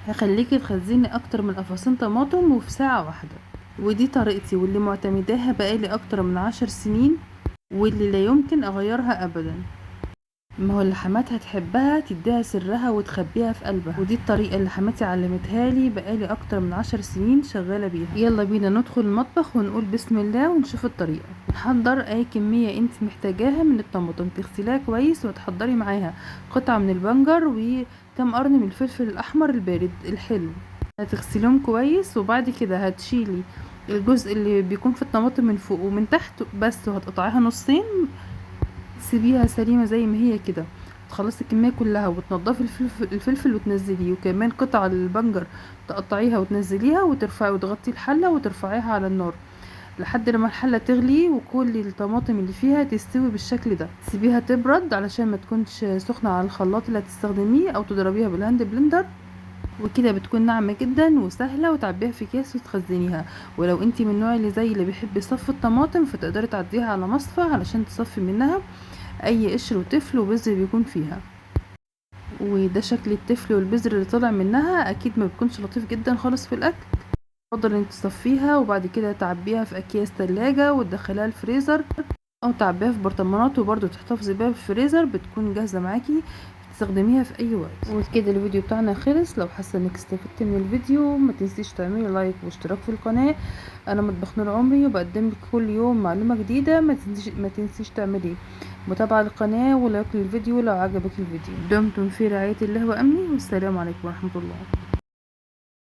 هخليكي تخزني اكتر من قفصين طماطم وفي ساعة واحدة. ودي طريقتي واللي معتمداها بقالي اكتر من 10 سنين، واللي لا يمكن اغيرها ابدا. ما هو اللي حماتها تحبها تديها سرها وتخبيها في قلبها، ودي الطريقة اللي حماتي علمتها لي بقالي اكتر من 10 سنين شغالة بيها. يلا بينا ندخل المطبخ ونقول بسم الله ونشوف الطريقة. نحضر اي كمية انت محتاجاها من الطماطم، تغسليها كويس وتحضري معاها قطعة من البنجر وكم قرن من الفلفل الاحمر البارد الحلو. هتغسليهم كويس، وبعد كده هتشيلي الجزء اللي بيكون في الطماطم من فوق ومن تحت بس، وهتقطعيها نصين. تسيبيها سليمة زي ما هي كده. تخلصي الكمية كلها وتنضفي الفلفل وتنزليه، وكمان قطع البنجر تقطعيها وتنزليها وترفعي وتغطي الحلة وترفعيها على النار لحد لما الحلة تغلي وكل الطماطم اللي فيها تستوي بالشكل ده. تسيبيها تبرد علشان ما تكونش سخنة على الخلاط اللي هتستخدميه، او تضربيها بالهاند بلندر، وكده بتكون ناعمة جدا وسهلة، وتعبيها في اكياس وتخزنيها. ولو انتي من النوع اللي زي اللي بيحب يصفي الطماطم، فتقدري تعديها على مصفى علشان تصفي منها اي قشر وتفل وبذر بيكون فيها. وده شكل التفل والبذر اللي طلع منها، اكيد ما بيكونش لطيف جدا خالص في الاكل. افضل انك تصفيها وبعد كده تعبيها في اكياس تلاجة وتدخليها الفريزر، او تعبيها في برطمانات وبرده تحتفظي بيها في الفريزر، بتكون جاهزة معاكي تستخدميها في اي وقت. وكده الفيديو بتاعنا خلص. لو حاسه انك استفدت من الفيديو ما تنسيش تعملي لايك واشتراك في القناه. انا مطبخ نور عمري، وبقدم لك كل يوم معلومه جديده. ما تنسيش تعملي متابعه للقناه ولايك للفيديو لو عجبك الفيديو. دمتم في رعايه الله وامنه، والسلام عليكم ورحمه الله.